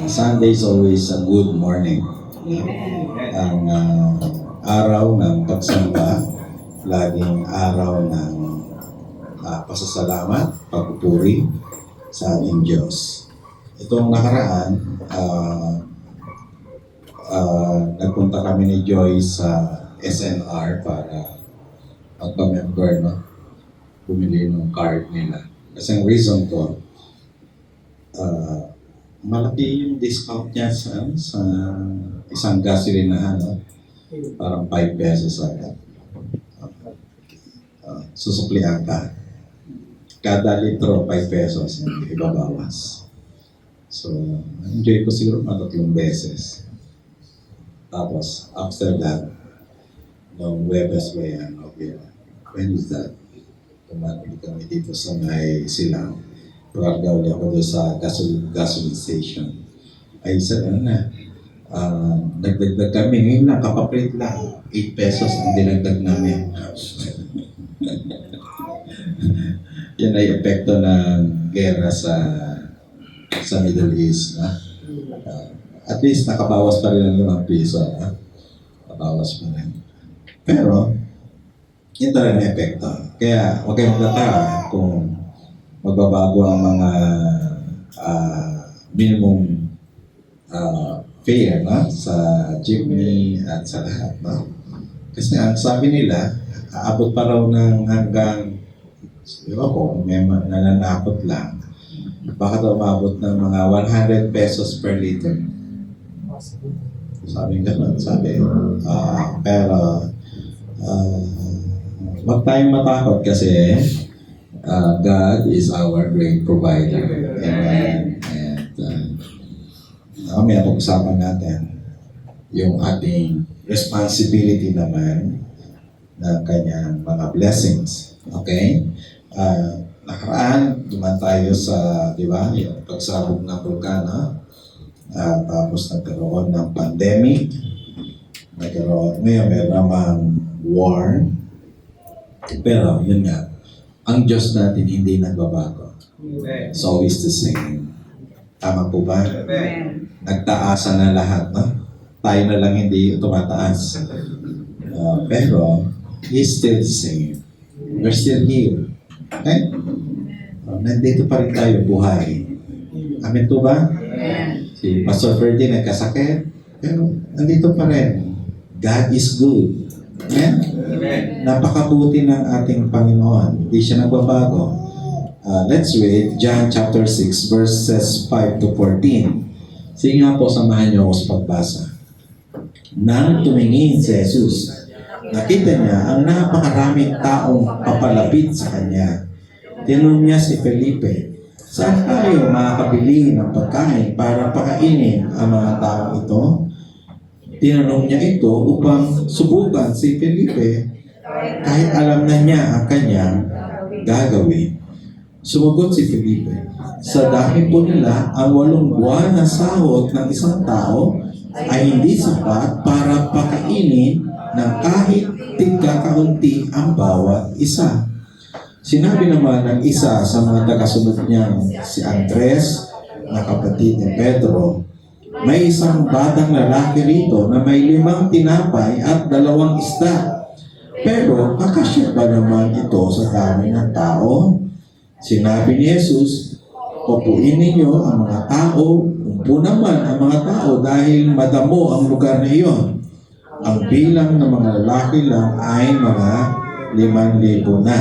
Sunday is always a good morning. Ang araw ng pagsamba, laging araw ng pasasalamat, pagpupuri sa ating Diyos. Itong nakaraan, nagpunta kami ni Joyce sa SNR para magpa-member, no? Bumili ng card nila. Kasi ang reason ko, malaki yung discount niya sa isang gasolinahan, no? Parang 5 pesos agad. Susuklihan ka. Kada litro, 5 pesos. Ibabawas. So, enjoy ko siguro 3 beses. Tapos, after that, noong Webes ba yan? Okay. When is that? Tumating kami dito sa may silang. Parga ulit ako doon sa gasoline station. Ay, nagdagdag kami. Ngayon lang, kapaprint lang. 8 pesos ang dinagdag namin. Yan ay epekto ng gera sa Middle East. At least nakabawas pa rin ng 5 piso. Nakabawas pa rin. Pero, ito rin ang epekto. Kaya, huwag kayong magtataka kung magbabago ang mga minimum fare, no? Sa jeepney at sa lahat. No? Kasi ang sabi nila, aabot pa raw ng hanggang, kung may nananakot lang, baka daw umabot ng mga 100 pesos per liter. Sabi gano'n, sabi. Pero, wag tayong matakot kasi God is our great provider. Amen. And may pag-usapan natin yung ating responsibility naman ng kanyang mga blessings. Okay? Nakaraan, duman tayo sa, di ba, yung pagsabog ng bulkano. Tapos nagkaroon ng pandemic. Ngayon, meron namang war. Pero, yun nga, ang Diyos natin hindi nagbabago. It's always the same. Tama po ba? Amen. Nagtaasan na lahat, no? Tayo na lang hindi tumataas. Pero, He's still the same. We're still here. Okay? Nandito pa rin tayo buhay. Amen po ba? Amen. Si Pastor Ferdy nagkasakit, pero nandito pa rin. God is good. Amen? Amen. Napakabuti ng ating Panginoon. Hindi siya nagbabago. Let's read John chapter 6 verses 5 to 14. Sige nga po, samahan niyo ako sa pagbasa. Nang tumingin si Jesus, nakita niya ang napakaraming taong papalapit sa kanya. Tinanong niya si Felipe, saan tayo makakabili ng pagkain para pakainin ang mga taong ito? Tinanong niya ito upang subukan si Felipe kahit alam na niya ang kanyang gagawin. Sumagot si Felipe, sa dami po nila, ang 8 buwan na sahod ng isang tao ay hindi sapat para pakainin ng kahit tigkakaunti ang bawat isa. Sinabi naman ng isa sa mga tagasunod niyang si Andres, na kapatid ni Pedro, may isang batang lalaki rito na may 5 tinapay at 2 isda. Pero kakasya ba naman ito sa dami ng tao? Sinabi ni Jesus, upuin ninyo ang mga tao, umpo naman ang mga tao dahil madamo ang lugar na iyon. Ang bilang ng mga lalaki lang ay mga 5,000 na.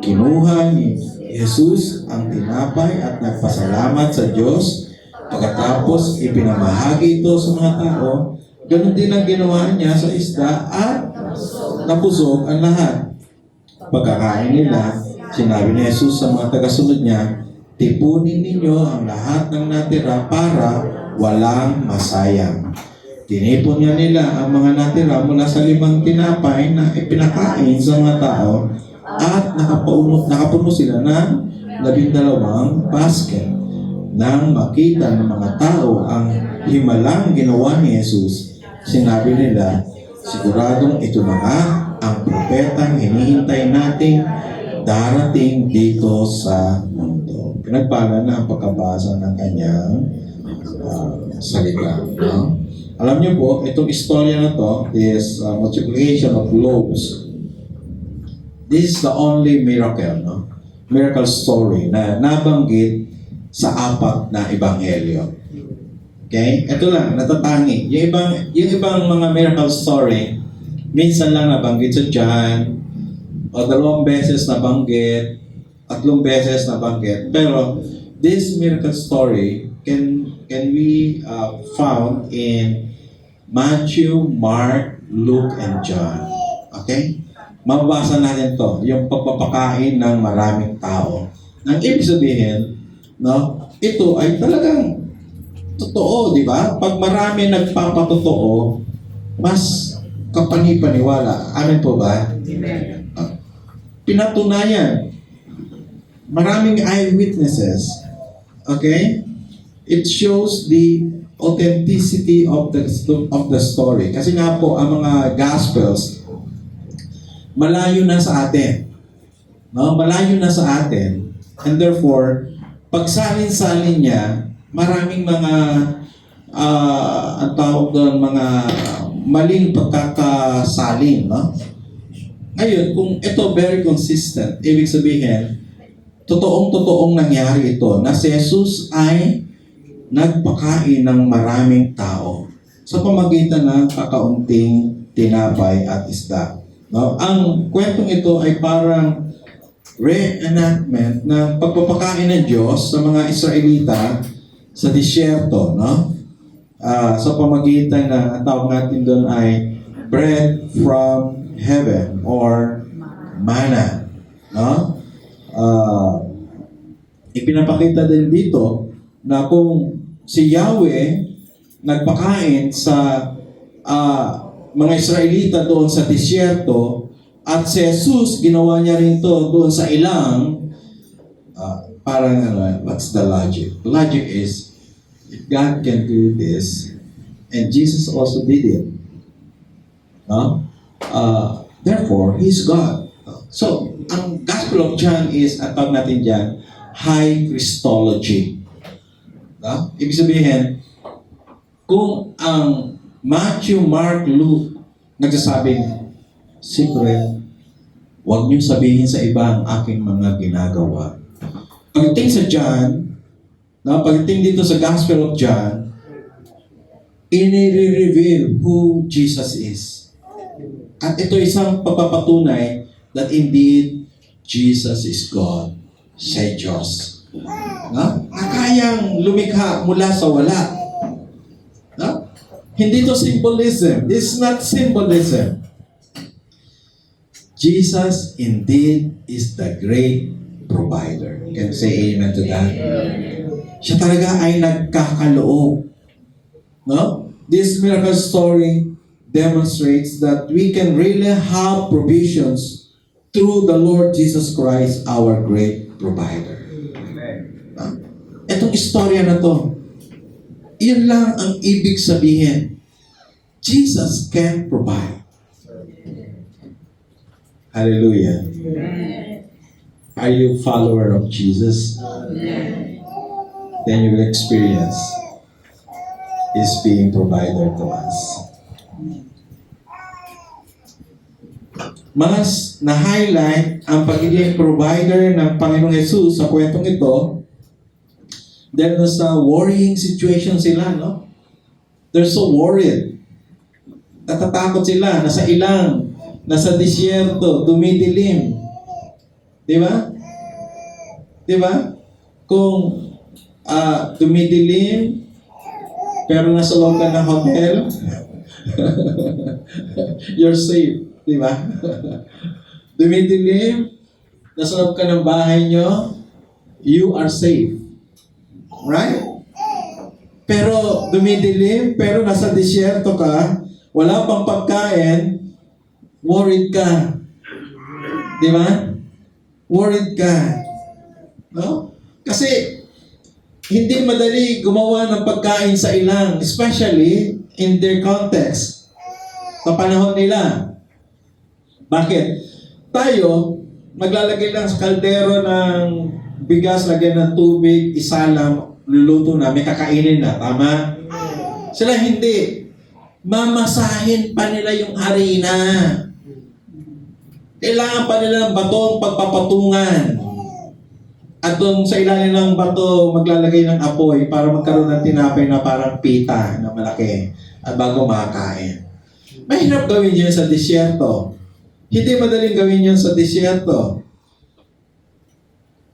Kinuha ni Jesus ang tinapay at nagpasalamat sa Diyos. Pagkatapos ipinamahagi ito sa mga tao, ganun din ang ginawa niya sa isda at nabusog ang lahat. Pagkakain nila, sinabi ni Jesus sa mga tagasunod niya, tipunin ninyo ang lahat ng natira para walang masayang. Tinipon niya nila ang mga natira mula sa 5 tinapay na ipinakain sa mga tao at nakapuno sila ng 12 basket. Nang makita ng mga tao ang himalang ginawa ni Jesus, sinabi nila, siguradong ito na nga ang propetang hinihintay nating darating dito sa mundo. Pinagpala na ang pagkabasa ng kanyang salita. No? Alam niyo po, itong istorya na to is multiplication of loaves. This is the only miracle, no? Miracle story na nabanggit sa apat na ebanghelyo. Okay? Ito lang, natatangi. Yung ibang mga miracle story, minsan lang nabanggit sa John, o 2 beses nabanggit, 3 beses nabanggit. Pero this miracle story can be found in Matthew, Mark, Luke, and John. Okay? Mababasa natin to, yung pagpapakain ng maraming tao. Nang ibig sabihin, no, ito ay talagang totoo, di ba? Pag marami nagpapatotoo, mas kapani-paniwala. Amen po ba? Amen. Pinatunayan. Maraming eyewitnesses. Okay? It shows the authenticity of the story. Kasi nga po, ang mga Gospels, malayo na sa atin. No? Malayo na sa atin. And therefore, pagsalin-salin niya, maraming mga ang tawag doon, mga maling pagkakasalin, no? Ngayon, kung ito very consistent, ibig sabihin, totoong nangyari ito, na si Jesus ay nagpakain ng maraming tao sa pamagitan ng kakaunting tinapay at isda. No? Ang kwentong ito ay parang reenactment ng pagpapakain ng Diyos sa mga Israelita sa disyerto, no? Sa pamagitan ng, ang tawag natin doon ay bread from heaven or manna, no? Ipinapakita din dito na kung si Yahweh nagpakain sa mga Israelita doon sa disyerto at si Jesus ginawa niya rin to doon sa ilang, parang what's the logic? The logic is, if God can do this, and Jesus also did it, no? Therefore, He's God. So, ang Gospel of John is, ang tawag natin dyan, high Christology. No? Ibig sabihin, kung ang Matthew, Mark, Luke, nagsasabing, secret, huwag niyo sabihin sa iba ang aking mga ginagawa. Pagdating sa John, pagdating dito sa Gospel of John, ini-reveal who Jesus is. At ito isang pagpapatunay that indeed, Jesus is God. Siya Diyos. Na kayang lumikha mula sa wala. No? Hindi to symbolism. This is not symbolism. Jesus indeed is the great provider. Can you say amen to that? Siya talaga ay nagkakaloob. No? This miracle story demonstrates that we can really have provisions through the Lord Jesus Christ, our great provider. Itong istorya na to, yun lang ang ibig sabihin. Jesus can provide. Hallelujah. Are you a follower of Jesus? Then you will experience His being provider to us. Mas na-highlight ang pagiging provider ng Panginoong Jesus sa kwentong ito dahil sa worrying situation sila, no? They're so worried. Natatakot sila, nasa ilang, nasa disyerto, dumidilim. Di ba? Di ba? Kung dumidilim, pero nasa loob ka ng hotel, you're safe. Di ba? Dumidilim, nasa loob ka ng bahay nyo, you are safe. Right? Pero dumidilim, pero nasa disyerto ka, wala pang pagkain, worried ka. Di ba? Worried ka. No? Kasi hindi madali gumawa ng pagkain sa ilang, especially in their context. Sa panahon nila. Bakit? Tayo, maglalagay lang sa kaldero ng bigas, lagyan ng tubig, isa lang, luluto na, may kakainin na. Tama? Sila hindi. Mamasahin pa nila yung harina. Kailangan pa nila ng batong pagpapatungan. At doon sa ilalim ng bato, maglalagay ng apoy para magkaroon ng tinapay na parang pita na malaki at bago makakain. Mahirap gawin yun sa disyerto. Hindi madaling gawin yun sa disyerto.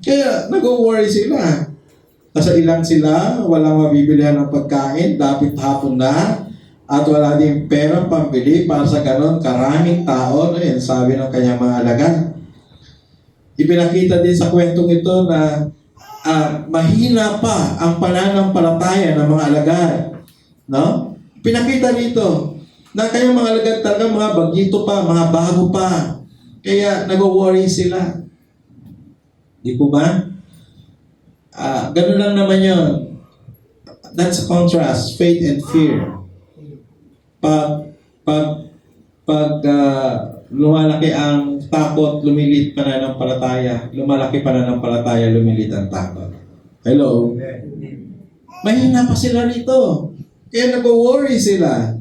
Kaya nag-worry sila. Nasa ilang sila, walang mabibilihan ng pagkain, dapat hapon na, at wala din perang pambili para sa ganon karaming tao. No? Yan sabi ng kanyang mga alagad. Ipinakita din sa kwentong ito na mahina pa ang pananampalataya ng mga alagad. No? Pinakita dito na kanyang mga alagad talaga mga bagito pa, mga bago pa. Kaya nag-worry sila. Di po ba? Ganun lang naman yun. That's a contrast, faith and fear. Pag lumalaki ang takot, lumilit pananampalataya. Lumalaki pananampalataya, lumilit ang takot. Hello? Mahina pa sila rito. Kaya nag-worry sila.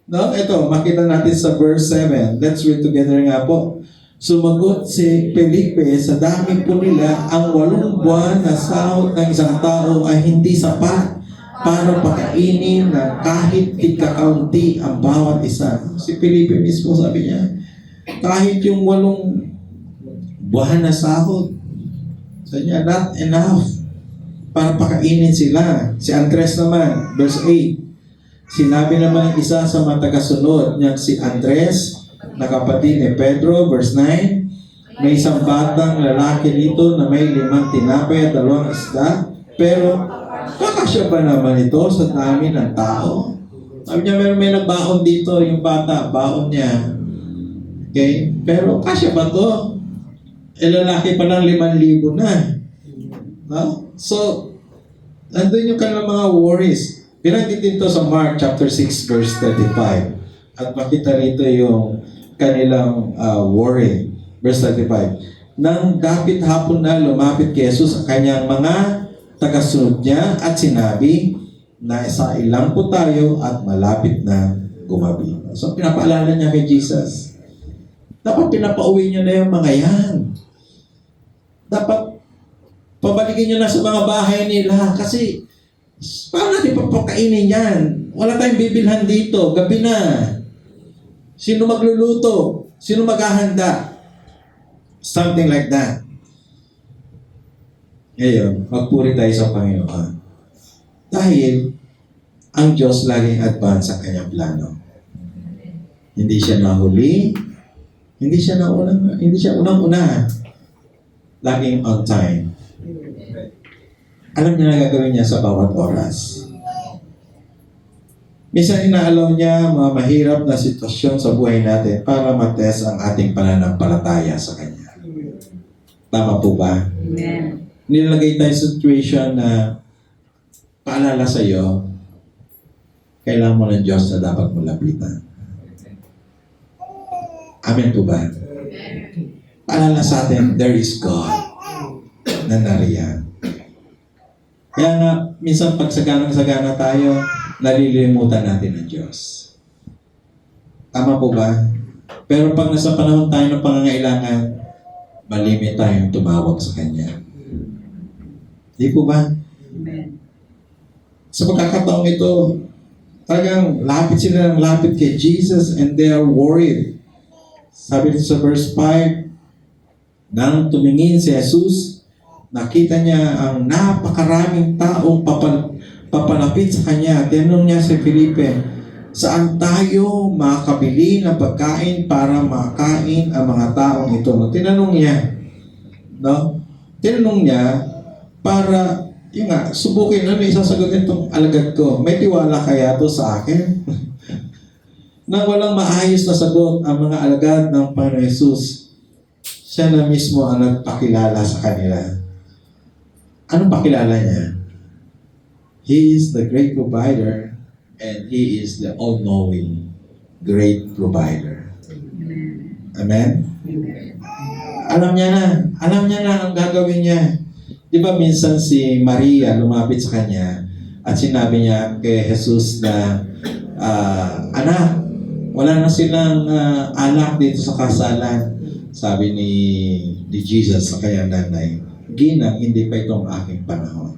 No? Ito, makita natin sa verse 7. Let's read together nga po. Sumagot si Felipe, sa dami po nila, ang 8 buwan na sahod ng isang tao ay hindi sapat para pakainin ng kahit tigkakaunti ang bawat isa. Si Felipe mismo sabi niya, kahit yung 8 buwan na sahod, sabi niya, not enough para pakainin sila. Si Andres naman, verse 8, sinabi naman isa sa mga tagasunod niya, si Andres, na kapatid ni Pedro, verse 9, may isang batang lalaki dito na may 5 tinapay at 2 isda, pero kakasya ba naman ito sa dami ng tao? Sabi niya, may nagbaon dito, yung bata, baon niya. Okay? Pero kasya ba to? Lalaki pa ng 5,000 na. No? So, nandun yung kanilang mga worries. Pinanggit dito sa Mark chapter 6 verse 35. At makita rito yung kanilang worry. Verse 35. Nang dapit hapon na lumapit kay Jesus ang kanyang mga tagasunod niya at sinabi na sa ilang po tayo at malapit na gumabi. So pinapaalala niya kay Jesus. Dapat pinapauwi niyo na yung mga yan. Dapat pabalikin niyo na sa mga bahay nila kasi paano natin papakainin yan? Wala tayong bibilhan dito. Gabi na. Sino magluluto? Sino maghahanda? Something like that. Ngayon, magpuri tayo sa Panginoon. Dahil, ang Diyos laging advance sa kanyang plano. Hindi siya nahuli. Hindi siya unang-una. Laging on time. Alam niya na gagawin niya sa bawat oras. Minsan inaalaw niya mga mahirap na sitwasyon sa buhay natin para matest ang ating pananampalataya sa Kanya. Tama po ba? Amen. Nilagay tayo sa situation na paalala sa iyo, kailangan mo ng Diyos na dapat mo lapitan. Amen po ba? Paalala sa atin, there is God na nariyan. Kaya nga, minsan pag sagana tayo, nalilimutan natin ang Diyos. Tama po ba? Pero pag nasa panahon tayo ng pangangailangan, malimit tayong tumawag sa Kanya. Di po ba? Amen. Sa pagkakataong ito, talagang lapit sila ng lapit kay Jesus and they are worried. Sabi dito sa verse 5, nang tumingin si Jesus, nakita niya ang napakaraming taong papalapit sa kanya. Tinanong niya si Felipe, saan tayo makakabili ng pagkain para makain ang mga taong ito? No? Tinanong niya, no? Tinanong niya para, yun nga, subukin, ano isasagutin itong alagad ko? May tiwala kaya to sa akin? Nang walang maayos na sagot ang mga alagad ng Panginoon Jesus, siya na mismo ang nagpakilala sa kanila. Anong pakilala niya? He is the great provider and He is the all-knowing great provider. Amen? Alam niya na ang gagawin niya. Di ba minsan si Maria lumapit sa kanya At sinabi niya kay Jesus na, anak, wala na silang alak dito sa kasalan. Sabi ni Jesus sa kanyang nanay, Ginang, hindi pa itong aking panahon.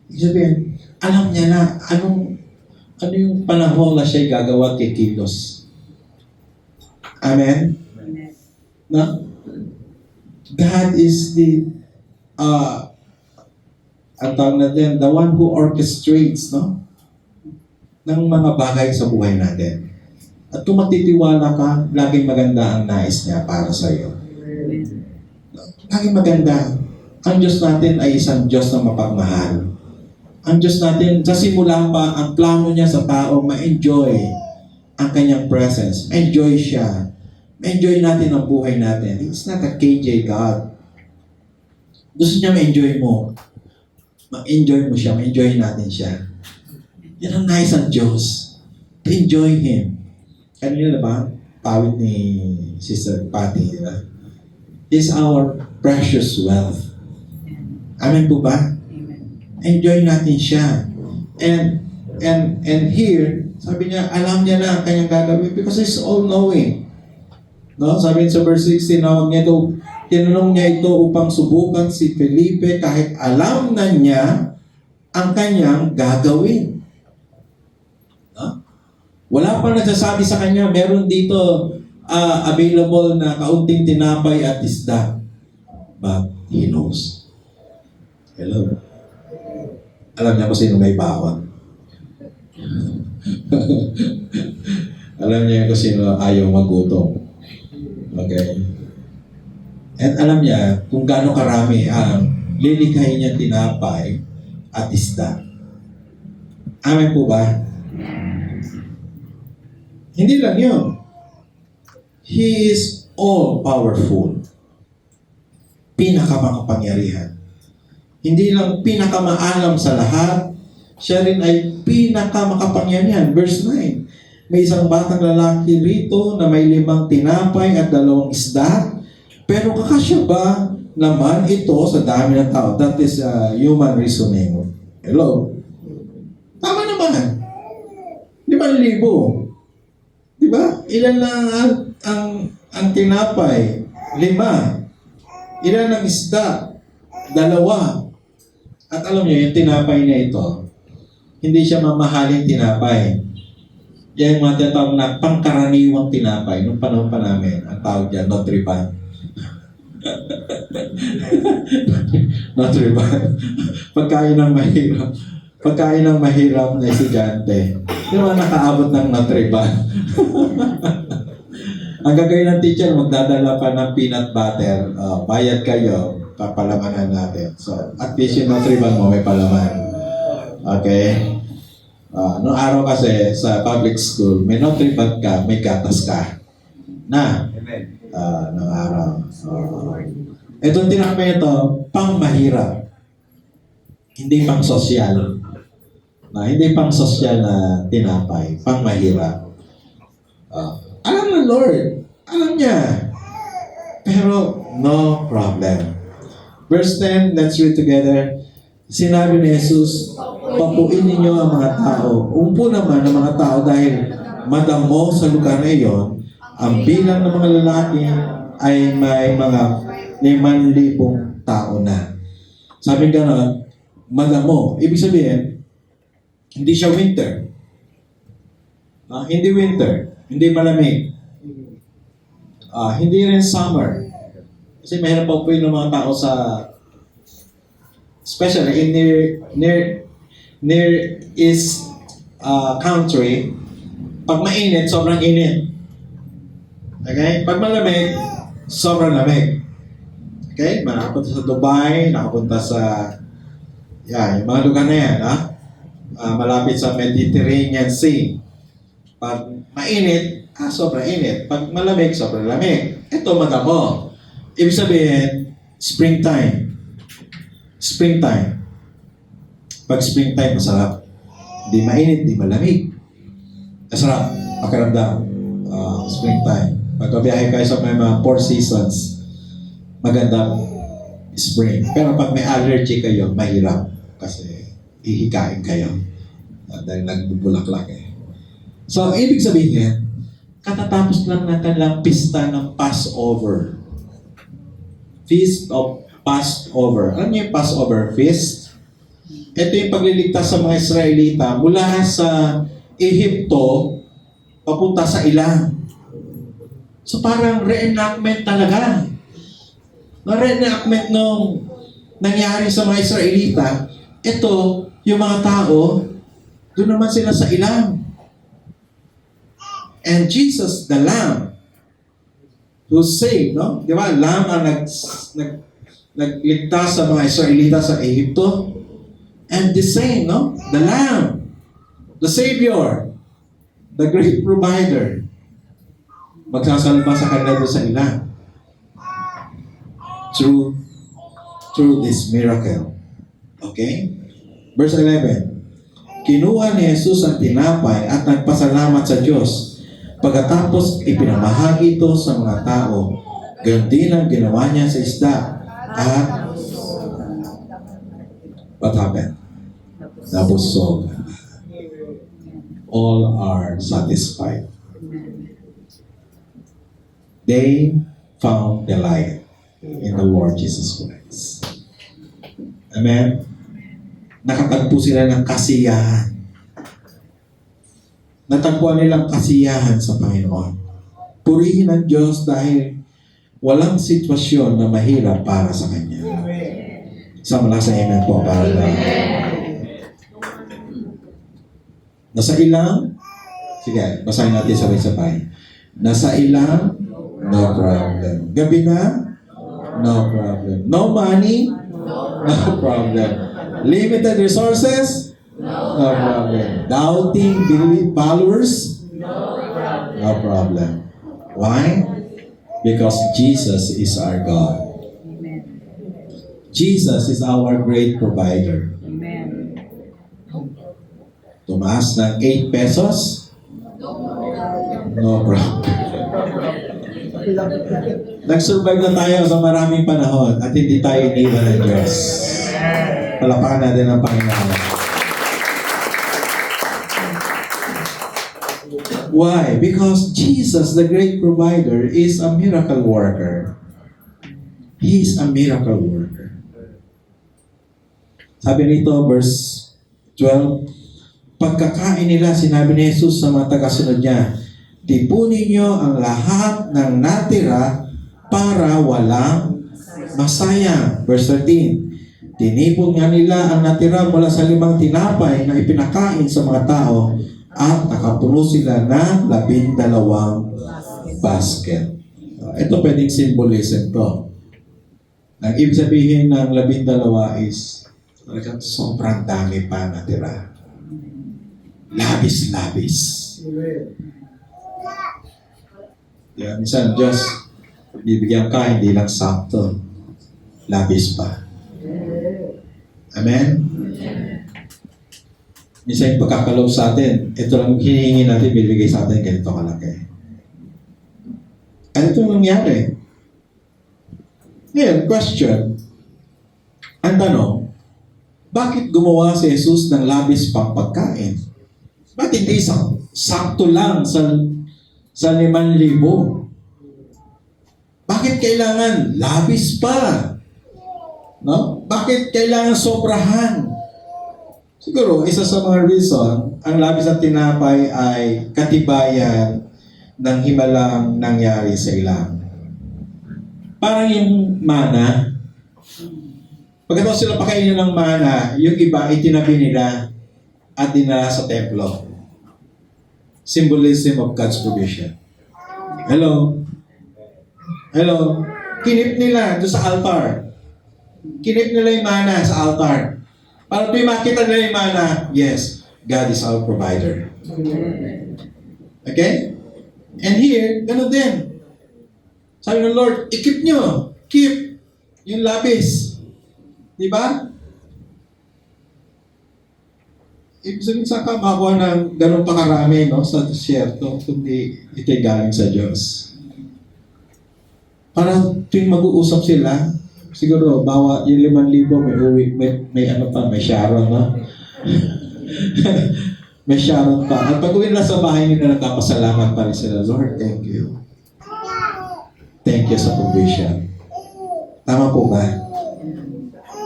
Ibig sabihin, alam niya na ano yung panahon na siya'y gagawa kay Kilos. Amen? Na? God is the ang tawag natin, the one who orchestrates, no? Ng mga bagay sa buhay natin. At kung matitiwala ka, laging maganda ang nais niya para sa iyo. Laging maganda. Ang Diyos natin ay isang Diyos na mapagmahal. Ang Diyos natin, sa simula pa, ang plano niya sa tao, ma-enjoy ang kanyang presence. Enjoy siya. Ma-enjoy natin ang buhay natin. It's not a KJ God. Gusto niya ma-enjoy mo. Ma-enjoy mo siya. Ma-enjoy natin siya. Yan ang nice ang Diyos. To enjoy Him. Kanina ba? Pawit ni Sister Patty, di ba? Is our precious wealth. Amen po ba? Enjoy natin siya. And here, sabi niya, alam niya na ang kanyang gagawin because He's all-knowing. No? Sabi sa verse 16, tinanong niya ito upang subukan si Felipe kahit alam na niya ang kanyang gagawin. No? Wala pa nagsasabi sa kanya, meron dito available na kaunting tinapay at isda. But He knows. Hello? Alam niya kung sino may baon. Alam niya kung sino ayaw magutom. Okay? At alam niya kung gaano karami ang lilikhain niya tinapay at isda. Amen po ba? Hindi lang yun. He is all-powerful. Pinakamakapangyarihan. Hindi lang pinakamaalam sa lahat, siya rin ay pinakamakapangyarihan. Verse 9, may isang batang lalaki rito na may 5 tinapay at 2 isda, pero kakasya ba naman ito sa dami ng tao? That is human reasoning. Hello? Tama naman. 5,000. Di ba? Ilan lang ang tinapay? 5. Ilan ang isda? 2. At alam niyo, yung tinapay na ito, hindi siya mamahaling tinapay. Yan yung mga tinatawag na pangkaraniwang tinapay. Nung panahon pa namin, ang tawag dyan, Notre-Ban. Notre-Ban. Pagkain ng mahirap. Pagkain ng mahirap na estudyante. Di ba nakaabot ng Notre-Ban? Ang gagawin ng teacher, magdadala pa ng peanut butter. Bayad kayo, papalamanan natin. So, at least yung Notre-Ban mo may palaman. Okay? Noong araw kasi sa public school, may Notre-Ban ka, may gatas ka. Na? Noong araw. Itong tinapay ito, pang mahirap. Hindi pang sosyal. Hindi pang sosyal na tinapay. Pang mahirap. Alam ng Lord. Alam niya. Pero, no problem. Verse 10, let's read together. Sinabi ni Jesus, papuin ninyo ang mga tao. Umpo naman ang mga tao dahil madamo sa lugar na iyon, ang bilang ng mga lalaki ay may mga 5,000 tao na. Sabi gano'n, madamo. Ibig sabihin, hindi siya winter. Hindi winter. Hindi malamig. Hindi rin summer. Kasi mahirap pa po yung mga tao sa, especially in near east country, pag mainit, sobrang init. Okay? Pag malamig, sobrang lamig. Okay? Nakapunta sa Dubai, nakapunta sa, yung mga lugar na yan, malapit sa Mediterranean Sea. Pag mainit, sobrang init. Pag malamig, sobrang lamig. Ito madamo. Ibig sabihin, springtime. Springtime. Pag springtime, masarap. Di mainit, di malamig. Masarap. Pakiramdam. Springtime. Pagkabiyahe kayo sa mga 4 seasons, maganda spring. Pero pag may allergy kayo, mahirap. Kasi ihikain kayo. Dahil nagbubulaklak eh. So, ibig sabihin, katatapos lang ng kanilang pista ng Passover. Feast of Passover. Alam niyo yung Passover feast? Ito yung pagliligtas sa mga Israelita mula sa Ehipto papunta sa ilang. So parang reenactment talaga. Na reenactment nung nangyari sa mga Israelita, ito, yung mga tao, doon naman sila sa ilang. And Jesus, the Lamb, who saved, no? Di ba? Lamb ang nagligtas sa mga Israelita sa Ehipto. And the same, no? The Lamb, the Savior, the great provider, magsasalba sa kanila doon sa ilang. Through this miracle. Okay? Verse 11. Kinuha ni Jesus ang tinapay at nagpasalamat sa Diyos. Pagkatapos ipinamahagi ito sa mga tao, gayon din ang ginawa niya sa isda. At what happened? Nabusog. All are satisfied. They found delight in the Lord Jesus Christ. Amen? Nakatagpo sila ng kasiyahan. Natagpuan nilang kasiyahan sa Panginoon. Purihin ang Diyos dahil walang sitwasyon na mahirap para sa Kanya. Sama sa amen po para nasa ilang, sige, basahin natin sabay-sabay. Nasa ilang, no problem. Gabi na, no problem. No money, no problem. Limited resources, no problem. Doubting followers, no problem. Why? Because Jesus is our God. Jesus is our great provider. Tumaas ng 8 pesos, no problem. Nag-survive na tayo sa maraming panahon at hindi tayo iniwan ng Diyos. Palapakan natin ang Panginoon. Why? Because Jesus, the great provider, is a miracle worker. He is a miracle worker. Sabi nito, verse 12, pagkakain nila, sinabi ni Jesus sa mga tagasunod niya, tipunin niyo ang lahat ng natira para walang masayang. Verse 13, tinipon nga nila ang natira mula sa 5 tinapay na ipinakain sa mga tao at nakapuno sila ng 12 basket. Ito pwedeng symbolism to. Ang ibig sabihin ng 12 is sobrang dami pa natira. Labis-labis. Yeah, minsan Diyos, bibigyan ka, hindi lang sakto. Labis pa. Amen? Minsan yung pagkakalob sa atin, ito lang hinihingi natin, bibigay sa atin, ganito kalaki. Ano itong nangyari? Ngayon, question. Ang tanong, bakit gumawa si Jesus ng labis pang pagkain? Ba't hindi sakto lang sa 5,000? Bakit kailangan labis pa? No? Bakit kailangan sobrahan? Siguro, isa sa mga reason, ang labis at tinapay ay katibayan ng himalang nangyari sa ilang. Parang yung mana, pagkatapos sila pakainin ng mana, yung iba itinabi nila at dinala sa templo. Symbolism of God's provision. Hello? Hello? Kinip nila doon sa altar. Kinip nila yung mana sa altar. Para tuwing makita nila yung mana, yes, God is our provider. Okay? And here, ganun din. Sabi ng Lord, i-keep nyo. Keep yung labis. Di ba? Ibig sabihin sa kamakuha ng ganun pa karami, no, sa desierto, kundi ito'y galing sa Diyos. Para tuwing mag-uusap sila, siguro, bawa yung 5,000, may ano pa, may Sharon, no? May Sharon pa. At pag uwi nila sa bahay nila, nagpapasalamat pa rin sila. Lord, thank you. Thank you sa provision. Tama po ba?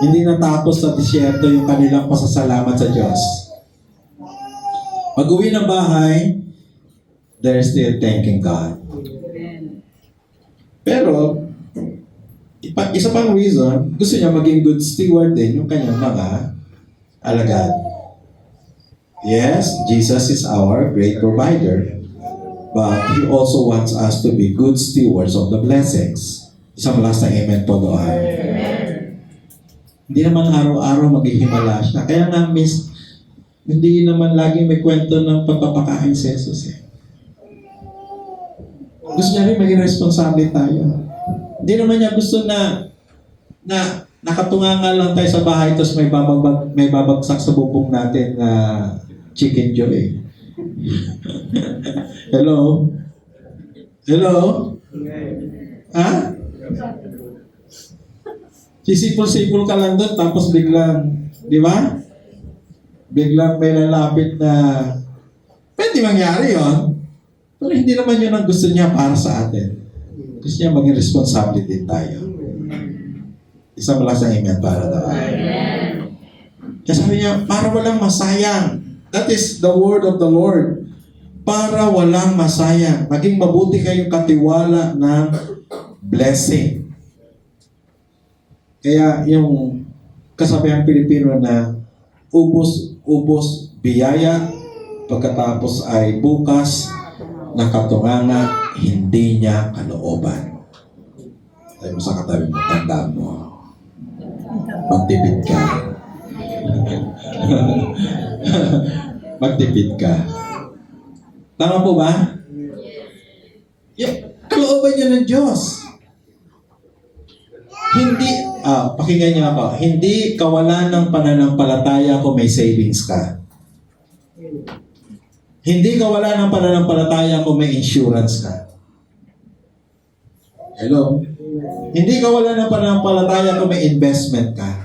Hindi natapos sa disyerto yung kanilang pasasalamat sa Diyos. Pag uwi ng bahay, they're still thanking God. Pero, isa pang reason, gusto niya maging good steward din yung kanyang mga alagad. Yes, Jesus is our great provider, but He also wants us to be good stewards of the blessings. Isang last na amen po doon. Hindi naman araw-araw maghihimala siya. Kaya nga, hindi naman laging may kwento ng pagpapakain si Jesus eh. Gusto niya rin maging responsable tayo. Hindi naman niya gusto na nakatunganga lang tayo sa bahay tapos may babagsak sa bubong natin na chicken joy. Hello? Hello? Ha? Sisipol-sipol ka lang doon tapos biglang, di ba? Biglang may lalapit na pwede mangyari yon. Pero hindi naman yun ang gusto niya para sa atin. Gusto niya maging responsable din tayo. Isang malakas na amen para daw. Kaya sabi niya, para walang masayang. That is the word of the Lord. Para walang masayang. Maging mabuti kayong katiwala ng blessing. Kaya yung kasabihang Pilipino na ubos biyaya, pagkatapos ay bukas na katunganga, hindi niya kalooban. Sabi mo sa katabi mo, tandaan mo. Magtipid ka. Magtipid ka. Tama po ba? Kalooban niya ng Diyos. Hindi, pakinggan niyo ako, hindi kawalan ng pananampalataya kung may savings ka. Hindi kawalan ng pananampalataya kung may insurance ka. Hello? Hindi kawalan ng pananampalataya kung may investment ka.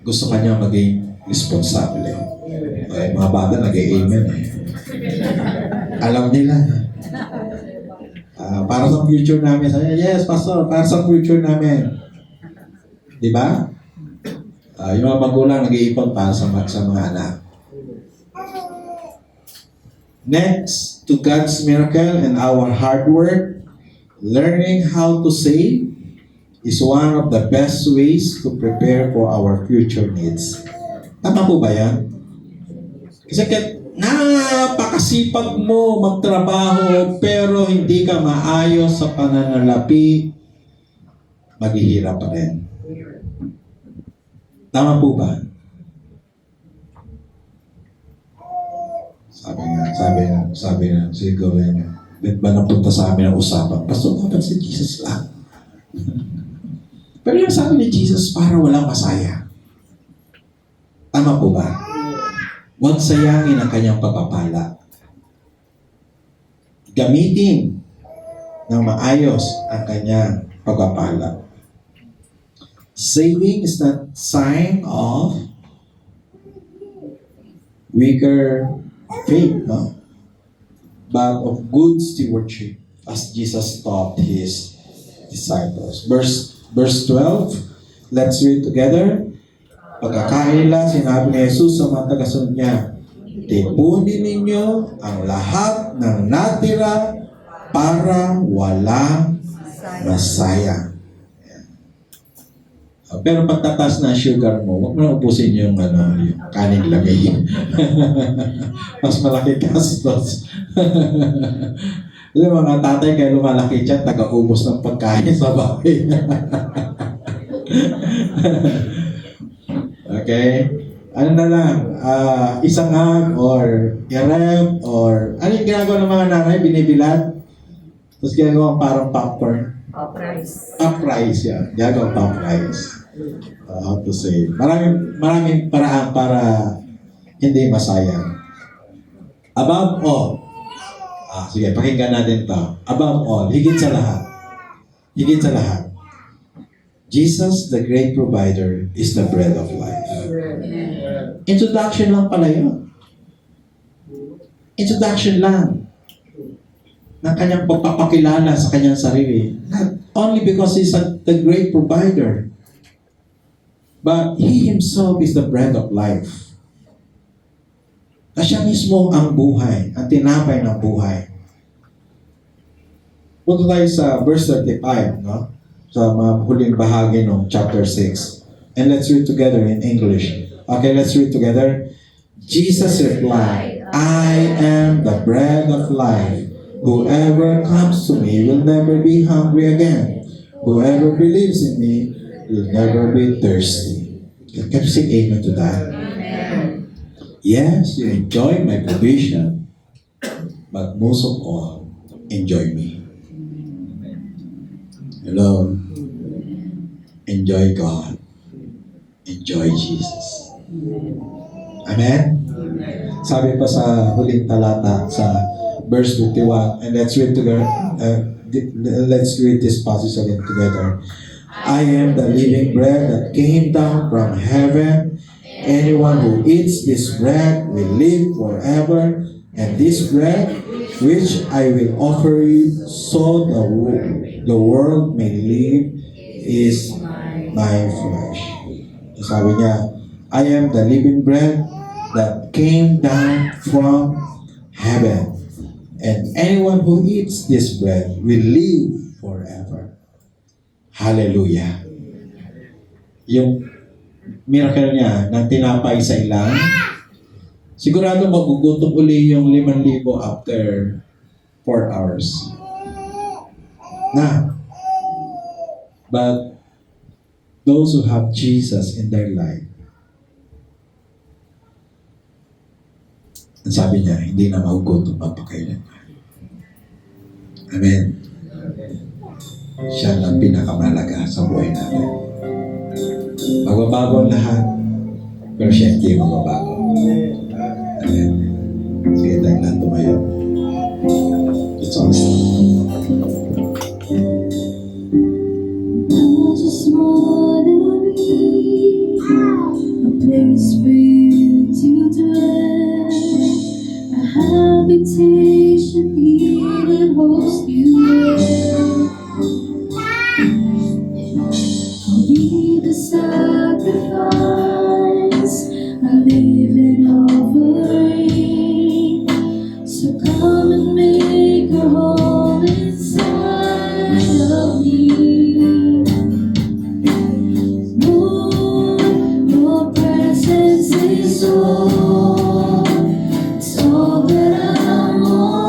Gusto ka niya maging responsable. Okay, mga bata nag-amen eh. Alam nila. Para sa future namin. Yes, Pastor, para sa future namin. Di ba? Yung mga magulang nag-iipon para sa mga anak. Next to God's miracle and our hard work, learning how to save is one of the best ways to prepare for our future needs. Tama po ba yan? Kasi napakasipag mo magtrabaho pero hindi ka maayos sa pananalapi, maghihirap pa rin. Tama po ba? Sabi nga, siguro yan. Ba't ba napunta sa amin ang usapan? Pastor, dapat si Jesus lang. Pero yung sabi ni Jesus, para walang masaya. Tama po ba? Huwag sayangin ang kanyang pagpapala. Gamitin ng maayos ang kanyang pagpapala. Saving is not sign of weaker faith, no? But of good stewardship, as Jesus taught His disciples. Verse 12, let's read together. Pagkakain lang, sinabi ni Jesus sa mga tagasunod niya, tipunin ninyo ang lahat ng natira para walang masayang. Pero pagtatas na sugar mo, huwag mo na ubusin yung kanin lamig. Mas malaki gastos. Yung mga tatay kayo lumalaki dyan, taga-ubos ng pagkain sa bahay. Okay? Ano na lang, isang hag or i-rep or ano yung ginagawa ng mga nanay? Binibilad? Tapos ginagawa parang popcorn. Pop rice. Pop rice, yan. Ginagawa pop rice. How to say? Maraming paraan para hindi masayang. Above all, sige, pakinggan natin to. Above all, higit sa lahat, Jesus, the great provider, is the bread of life. Introduction lang pala yun. Introduction lang ng kanyang pagpapakilala sa kanyang sarili. Not only because He's the great provider, but He Himself is the bread of life. Na siya mismo ang buhay, ang tinapay ng buhay. Punta tayo sa verse 35, no? Sa mga huling bahagi ng chapter 6. And let's read together in English. Okay, let's read together. Jesus replied, I am the bread of life. Whoever comes to me will never be hungry again. Whoever believes in me will never be thirsty. Can you say amen to that? Amen. Yes, you enjoy my provision, but most of all, enjoy me. Hello? Enjoy God. Enjoy Jesus. Amen? Sabi pa sa huling talata sa verse 51, and let's read together, let's read this passage again together. I am the living bread that came down from heaven. Anyone who eats this bread will live forever, and this bread which I will offer you so the world may live is my flesh. Sabi niya, I am the living bread that came down from heaven. And anyone who eats this bread will live forever. Hallelujah. Yung miracle niya ng tinapay sa ilang, sigurado magugutom uli yung 5,000 after 4 hours. But those who have Jesus in their life, ang sabi niya, hindi na magugutom magpakailanman. Amen. Siya lang pinakamalaga sa buhay natin. Magbabago ang lahat, pero siya hindi magbabago. Amen. Sige tayo lang tumayo. It's awesome. Just more than a place for you to dwell, a habitation here that holds you well. I'll be the sacrifice, a living offering. So come and make a home inside of me. Your presence is all, it's all that I want.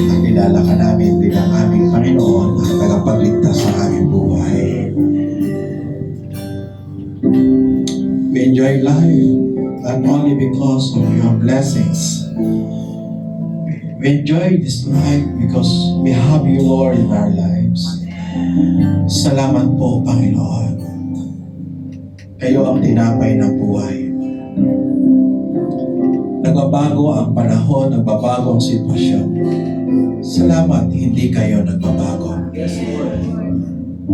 Nakilala ka namin bilang aming Panginoon at tagapagligtas sa aming buhay. We enjoy life not only because of your blessings. We enjoy this life because we have you, Lord, in our lives. Salamat po, Panginoon. Kayo ang tinapay ng buhay. Nagbabago ang panahon, nagbabago ang sitwasyon. Salamat, hindi kayo nagbabago.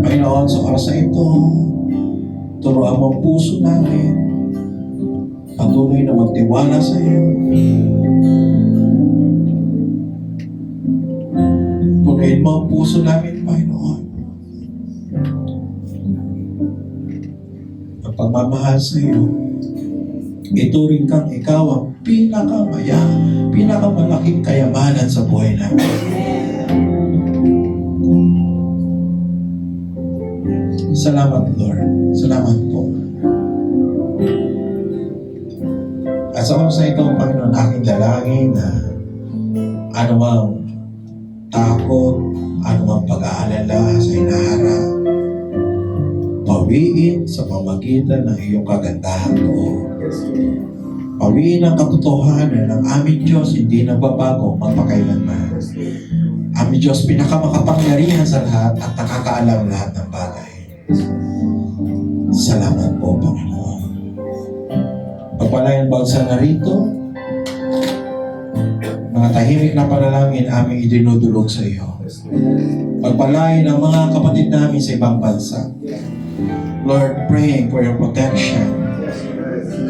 Panginoon, sa oras na ito, turuan mo ang puso namin. Patuloy na magtiwala sa iyo. Punuin mo ang puso namin, Panginoon. Ang pagmamahal sa iyo, ituring kang ikaw ang pinakamalaking kayamanan sa buhay namin. Salamat, Lord. Salamat po. At sa oras na ito, Panginoon, aking dalangin na anumang takot, anumang pag-aalala sa hinaharap, pawiin sa pamagitan ng iyong kagandahan loob. Pawiin ang katotohanan ng aming Diyos hindi nagbabago magpakailanman. Aming Diyos pinakamakapangyarihan sa lahat at nakakaalam lahat ng bagay. Salamat po, Panginoon. Pagpalayan bawat sa narito, mga tahimik na panalangin aming idinudulog sa iyo. Pagpalayan ang mga kapatid namin sa ibang bansa. Lord, praying for your protection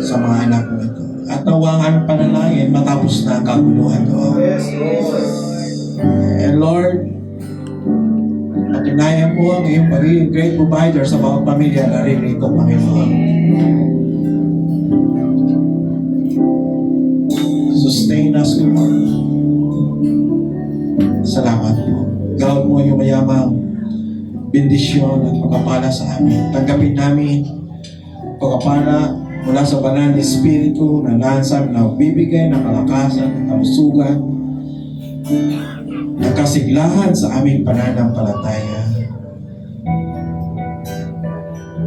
sa mga anak mo ito. At nawa ang aming panalangin matapos na ang kaguluhan doon. And Lord, patunayan po ang iyong pagiging great provider sa bawat pamilya na rin ito, Panginoon. Sustain us, Lord. Salamat po. Gawad mo yung mayamang bendisyon at pagkapala sa amin. Tanggapin namin pagkapala mula sa banal na Espiritu na nansam na bibigay ng kalakasan at kalusugan at kasiglahan sa aming pananampalataya.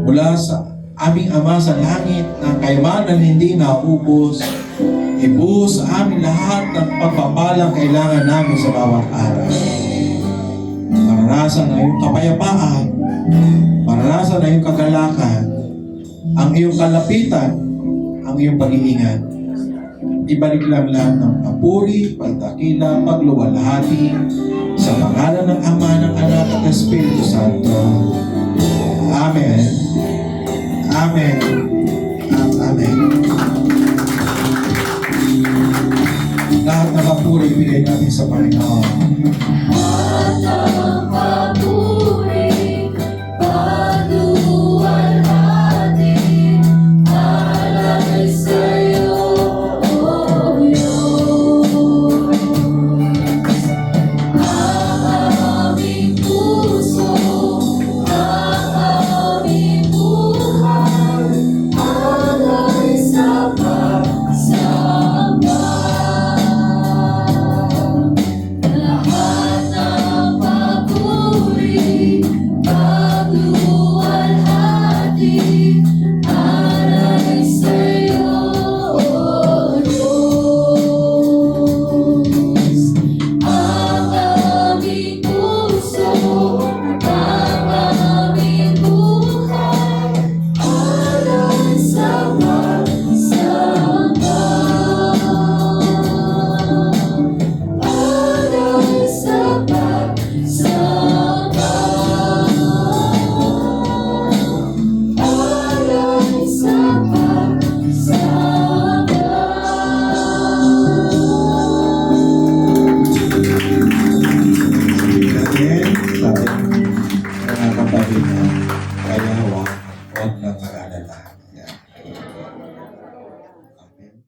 Mula sa aming Ama sa langit na kayamanan hindi naubos, ibuhos sa amin lahat ng pagpapalang kailangan namin sa bawat araw. Maranasan na iyong kapayapaan, maranasan na iyong kagalakan, ang iyong kalapitan, ang iyong pag-iingat. Ibalik lang lahat ng papuri, pagdakila, pagluwalhati sa pangalan ng Ama, ng Anak at ng Espiritu Santo. Amen. Amen. Amen. Lahat ng papuri, bigay natin sa Panginoon.